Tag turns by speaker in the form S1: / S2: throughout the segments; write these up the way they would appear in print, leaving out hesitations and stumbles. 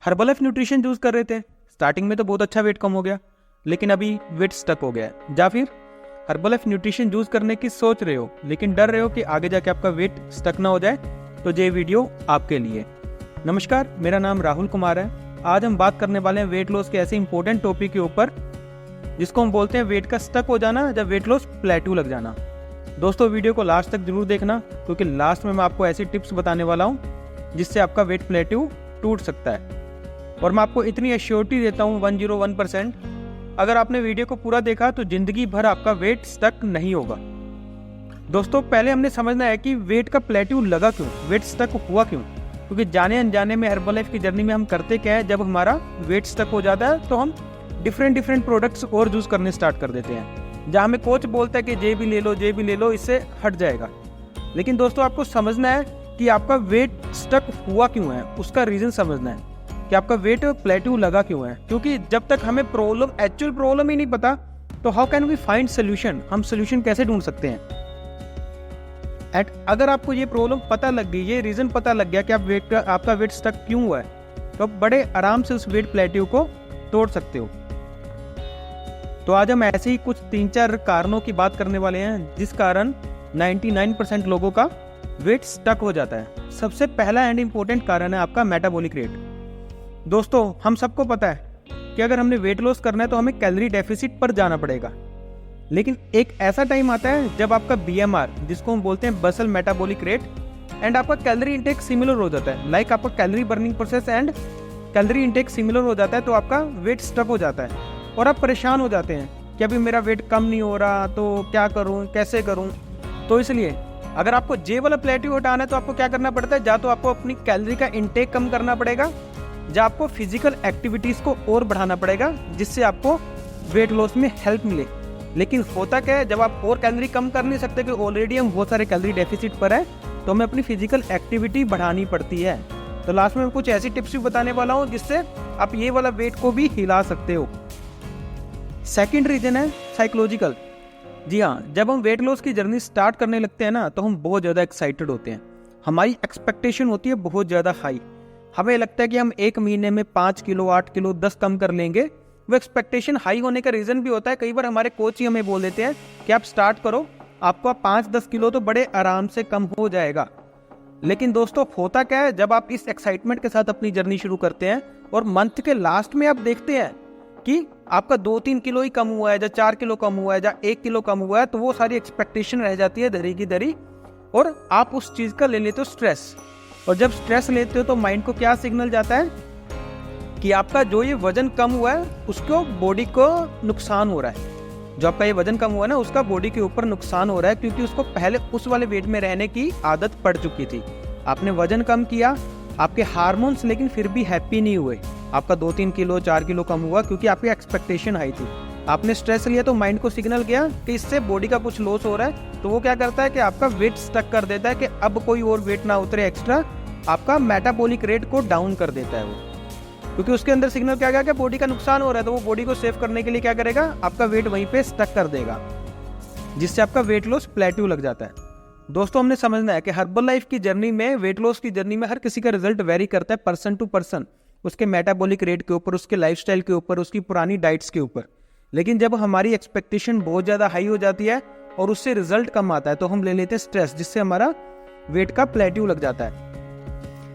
S1: Herbalife nutrition use कर रहे थे, स्टार्टिंग में तो बहुत अच्छा वेट कम हो गया, लेकिन अभी वेट स्टक हो गया है। या फिर हर्बलाइफ न्यूट्रिशन यूज़ करने की सोच रहे हो लेकिन डर रहे हो कि आगे जाके आपका वेट स्टक ना हो जाए, तो ये वीडियो आपके लिए। नमस्कार, मेरा नाम राहुल कुमार है। आज हम बात करने वाले हैं वेट लॉस के ऐसे इंपॉर्टेंट टॉपिक के ऊपर जिसको हम बोलते हैं वेट का स्टक हो जाना या वेट लॉस प्लेटू लग जाना। दोस्तों, वीडियो को लास्ट तक जरूर देखना, क्योंकि लास्ट में मैं आपको ऐसी टिप्स बताने वाला हूँ जिससे आपका वेट प्लेटू टूट सकता है। और मैं आपको इतनी एश्योरिटी देता हूँ 101%, अगर आपने वीडियो को पूरा देखा तो जिंदगी भर आपका वेट स्टक नहीं होगा। दोस्तों, पहले हमने समझना है कि वेट का प्लेटू लगा क्यों, वेट स्टक हुआ क्यों। क्योंकि जाने अनजाने में हर्बलाइफ की जर्नी में हम करते क्या है, जब हमारा वेट स्टक हो जाता है तो हम डिफरेंट प्रोडक्ट्स और यूज़ करने स्टार्ट कर देते हैं। जहाँ हमें कोच बोलता है कि ये भी ले लो, इससे हट जाएगा। लेकिन दोस्तों, आपको समझना है कि आपका वेट स्टक हुआ क्यों है, उसका रीज़न समझना है कि आपका वेट प्लेटू लगा क्यों है। क्योंकि जब तक हमें एक्चुअल प्रॉब्लम ही नहीं पता तो how can we find solution, हम सोल्यूशन कैसे ढूंढ सकते हैं। अगर आपको ये प्रॉब्लम पता लग गई, ये रीज़न पता लग गया कि आपका वेट स्टक क्यों हुआ है, तो आप बड़े आराम से उस वेट प्लेटू को तोड़ सकते हो। तो आज हम ऐसे ही कुछ 3-4 कारणों की बात करने वाले हैं जिस कारण 99% लोगों का वेट स्टक हो जाता है। सबसे पहला एंड इम्पोर्टेंट कारण है आपका मेटाबॉलिक रेट। दोस्तों, हम सबको पता है कि अगर हमने वेट लॉस करना है तो हमें कैलोरी डेफिसिट पर जाना पड़ेगा। लेकिन एक ऐसा टाइम आता है जब आपका BMR, जिसको हम बोलते हैं बसल मेटाबॉलिक रेट, एंड आपका कैलोरी इंटेक सिमिलर हो जाता है। लाइक आपका calorie burning process and calorie intake similar हो जाता है, तो आपका वेट स्टक हो जाता है और आप परेशान हो जाते हैं कि अभी मेरा वेट कम नहीं हो रहा, तो क्या करूं, कैसे करूं। तो इसलिए अगर आपको जे वाला प्लेटू हटाना है तो आपको क्या करना पड़ता है, या तो आपको अपनी कैलोरी का इंटेक कम करना पड़ेगा, या आपको फिजिकल एक्टिविटीज़ को और बढ़ाना पड़ेगा जिससे आपको वेट लॉस में हेल्प मिले। लेकिन होता क्या है, जब आप और कैलोरी कम कर नहीं सकते कि ऑलरेडी हम बहुत सारे कैलोरी डेफिसिट पर है, तो हमें अपनी फिजिकल एक्टिविटी बढ़ानी पड़ती है। तो लास्ट में मैं कुछ ऐसी टिप्स भी बताने वाला हूँ जिससे आप ये वाला वेट को भी हिला सकते हो। सेकंड रीजन है साइकोलॉजिकल। जी हाँ, जब हम वेट लॉस की जर्नी स्टार्ट करने लगते हैं ना, तो हम बहुत ज़्यादा एक्साइटेड होते हैं। हमारी एक्सपेक्टेशन होती है बहुत ज़्यादा हाई। हमें लगता है कि हम 1 महीने में 5 किलो, 8 किलो, 10 कम कर लेंगे। वो एक्सपेक्टेशन हाई होने का रीज़न भी होता है, कई बार हमारे कोच ही हमें बोल देते हैं कि आप स्टार्ट करो, आपका 5-10 किलो तो बड़े आराम से कम हो जाएगा। लेकिन दोस्तों, होता क्या है, जब आप इस एक्साइटमेंट के साथ अपनी जर्नी शुरू करते हैं और मंथ के लास्ट में आप देखते हैं कि आपका 2-3 किलो ही कम हुआ है, या 4 किलो कम हुआ है, या 1 किलो कम हुआ है, तो वो सारी एक्सपेक्टेशन रह जाती है धरी की धरी, और आप उस चीज़ का ले लेते हो स्ट्रेस। और जब स्ट्रेस लेते हो तो माइंड को क्या सिग्नल जाता है कि आपका जो ये वजन कम हुआ है उसको बॉडी को नुकसान हो रहा है। जो आपका ये वजन कम हुआ है ना, उसका बॉडी के ऊपर नुकसान हो रहा है, क्योंकि उसको पहले उस वाले वेट में रहने की आदत पड़ चुकी थी। आपने वजन कम किया, आपके हार्मोन्स लेकिन फिर भी हैप्पी नहीं हुए। आपका 2-3 किलो, 4 किलो कम हुआ क्योंकि आपकी एक्सपेक्टेशन हाई थी। आपने स्ट्रेस लिया तो माइंड को सिग्नल गया कि इससे बॉडी का कुछ लॉस हो रहा है, तो वो क्या करता है कि आपका वेट स्टक कर देता है कि अब कोई और वेट ना उतरे एक्स्ट्रा। आपका मेटाबॉलिक रेट को डाउन कर देता है वो, क्योंकि उसके अंदर सिग्नल क्या गया कि बॉडी का नुकसान हो रहा है, तो वो बॉडी को सेव करने के लिए क्या करेगा, आपका वेट वहीं पे स्टक कर देगा, जिससे आपका वेट लॉस प्लेटू लग जाता है। दोस्तों, हमने समझना है कि हर्बलाइफ की जर्नी में, वेट लॉस की जर्नी में हर किसी का रिजल्ट वेरी करता है पर्सन टू पर्सन, उसके मेटाबॉलिक रेट के ऊपर, उसके लाइफस्टाइल के ऊपर, उसकी पुरानी डाइट्स के ऊपर। लेकिन जब हमारी एक्सपेक्टेशन बहुत ज़्यादा हाई हो जाती है और उससे रिजल्ट कम आता है, तो हम ले लेते हैं स्ट्रेस, जिससे हमारा वेट का प्लेटू लग जाता है।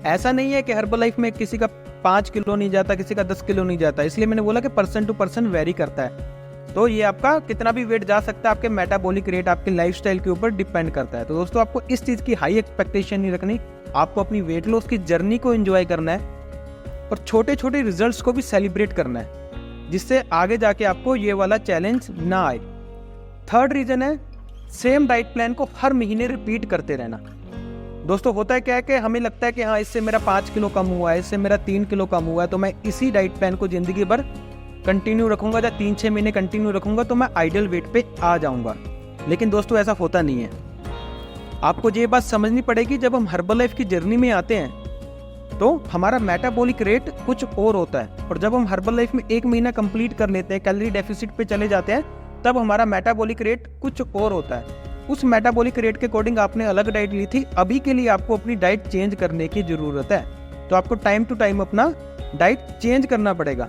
S1: ऐसा नहीं है कि हर्बलाइफ में किसी का 5 किलो नहीं जाता, किसी का 10 किलो नहीं जाता, इसलिए मैंने बोला कि पर्सन टू पर्सन वेरी करता है। तो ये आपका कितना भी वेट जा सकता है, आपके मेटाबॉलिक रेट, आपके लाइफस्टाइल के ऊपर डिपेंड करता है। तो दोस्तों, आपको इस चीज़ की हाई एक्सपेक्टेशन नहीं रखनी, आपको अपनी वेट लॉस की जर्नी को एंजॉय करना है और छोटे छोटे रिजल्ट्स को भी सेलिब्रेट करना है, जिससे आगे जाके आपको ये वाला चैलेंज ना आए। थर्ड रीजन है सेम डाइट प्लान को हर महीने रिपीट करते रहना। दोस्तों, होता है क्या है कि हमें लगता है कि हाँ, इससे मेरा 5 किलो कम हुआ है, इससे मेरा 3 किलो कम हुआ है, तो मैं इसी डाइट प्लान को ज़िंदगी भर कंटिन्यू रखूंगा, या 3-6 महीने कंटिन्यू रखूंगा तो मैं आइडियल वेट पे आ जाऊंगा। लेकिन दोस्तों, ऐसा होता नहीं है। आपको ये बात समझनी पड़ेगी, जब हम हर्बलाइफ की जर्नी में आते हैं तो हमारा मेटाबॉलिक रेट कुछ और होता है, और जब हम हर्बलाइफ में 1 महीना कंप्लीट कर लेते हैं, कैलोरी डेफिसिट पे चले जाते हैं, तब हमारा मेटाबॉलिक रेट कुछ और होता है। उस मेटाबॉलिक रेट के अकॉर्डिंग आपने अलग डाइट ली थी, अभी के लिए आपको अपनी डाइट चेंज करने की ज़रूरत है। तो आपको टाइम टू टाइम अपना डाइट चेंज करना पड़ेगा।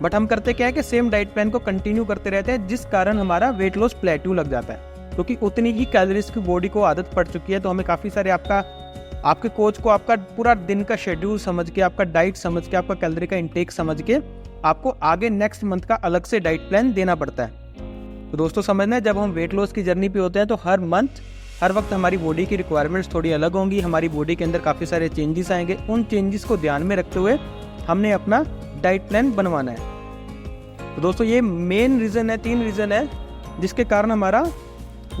S1: बट हम करते क्या है कि सेम डाइट प्लान को कंटिन्यू करते रहते हैं, जिस कारण हमारा वेट लॉस प्लेट्यू लग जाता है, क्योंकि उतनी ही कैलोरीज की बॉडी को आदत पड़ चुकी है। तो हमें काफ़ी सारे आपके कोच को आपका पूरा दिन का शेड्यूल समझ के, आपका डाइट समझ के, आपका कैलोरी का इंटेक समझ के आपको आगे नेक्स्ट मंथ का अलग से डाइट प्लान देना पड़ता है। तो दोस्तों समझना है, जब हम वेट लॉस की जर्नी पे होते हैं तो हर मंथ हर वक्त हमारी बॉडी की रिक्वायरमेंट्स थोड़ी अलग होंगी, हमारी बॉडी के अंदर काफ़ी सारे चेंजेस आएंगे। उन चेंजेस को ध्यान में रखते हुए हमने अपना डाइट प्लान बनवाना है। तो दोस्तों ये मेन रीज़न है, 3 रीज़न है जिसके कारण हमारा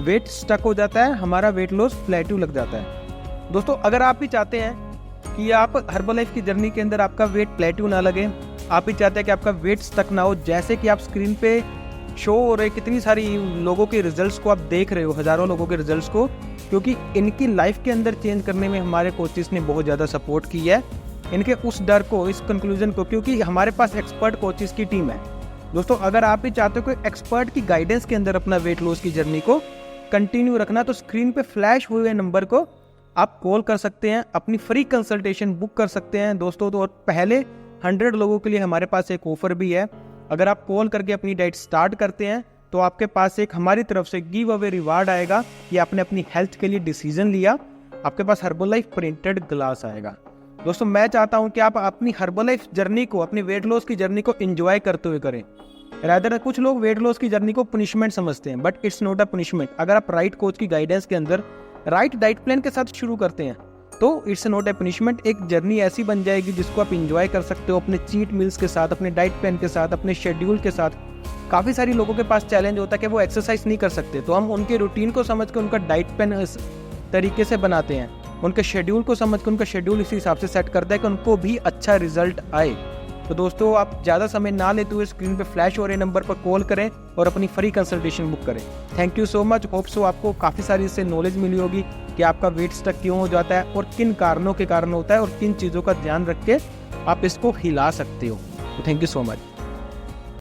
S1: वेट स्टक हो जाता है, हमारा वेट लॉस प्लेट्यू लग जाता है। दोस्तों अगर आप भी चाहते हैं कि आप हर्बलाइफ की जर्नी के अंदर आपका वेट प्लेट्यू ना लगे, आप भी चाहते हैं कि आपका वेट स्टक ना हो, जैसे कि आप स्क्रीन पे शो हो रहे कितनी सारी लोगों के रिजल्ट्स को आप देख रहे हो, हज़ारों लोगों के रिजल्ट्स को, क्योंकि इनकी लाइफ के अंदर चेंज करने में हमारे कोचेस ने बहुत ज़्यादा सपोर्ट की है, इनके उस डर को, इस कंक्लूजन को, क्योंकि हमारे पास एक्सपर्ट कोचेस की टीम है। दोस्तों अगर आप भी चाहते हो कोई एक्सपर्ट की गाइडेंस के अंदर अपना वेट लॉस की जर्नी को कंटिन्यू रखना, तो स्क्रीन पे फ्लैश हुए नंबर को आप कॉल कर सकते हैं, अपनी फ्री कंसल्टेशन बुक कर सकते हैं दोस्तों। तो और पहले 100 लोगों के लिए हमारे पास एक ऑफर भी है। अगर आप कॉल करके अपनी डाइट स्टार्ट करते हैं तो आपके पास एक हमारी तरफ से गिव अवे रिवार्ड आएगा कि आपने अपनी हेल्थ के लिए डिसीजन लिया, आपके पास हर्बलाइफ प्रिंटेड ग्लास आएगा। दोस्तों मैं चाहता हूं कि आप अपनी हर्बलाइफ जर्नी को, अपनी वेट लॉस की जर्नी को एंजॉय करते हुए करें। रादर कुछ लोग वेट लॉस की जर्नी को पनिशमेंट समझते हैं, but it's not a punishment. अगर आप राइट कोच की गाइडेंस के अंदर राइट डाइट प्लान के साथ शुरू करते हैं तो इट्स नॉट ए पनिशमेंट। एक जर्नी ऐसी बन जाएगी जिसको आप एंजॉय कर सकते हो अपने चीट मील्स के साथ, अपने डाइट प्लान के साथ, अपने शेड्यूल के साथ। काफ़ी सारी लोगों के पास चैलेंज होता है कि वो एक्सरसाइज नहीं कर सकते, तो हम उनके रूटीन को समझ के उनका डाइट प्लान इस तरीके से बनाते हैं, उनके शेड्यूल को समझ के उनका शेड्यूल इसी हिसाब से सेट करता है कि उनको भी अच्छा रिजल्ट आए। तो दोस्तों आप ज़्यादा समय ना लेते हुए स्क्रीन पे फ्लैश हो रहे नंबर पर कॉल करें और अपनी फ्री कंसल्टेशन बुक करें। Thank you so much. Hope so आपको काफ़ी सारी इससे नॉलेज मिली होगी कि आपका वेट स्टक क्यों हो जाता है और किन कारणों के कारण होता है और किन चीज़ों का ध्यान रख के आप इसको हिला सकते हो। तो थैंक यू सो मच।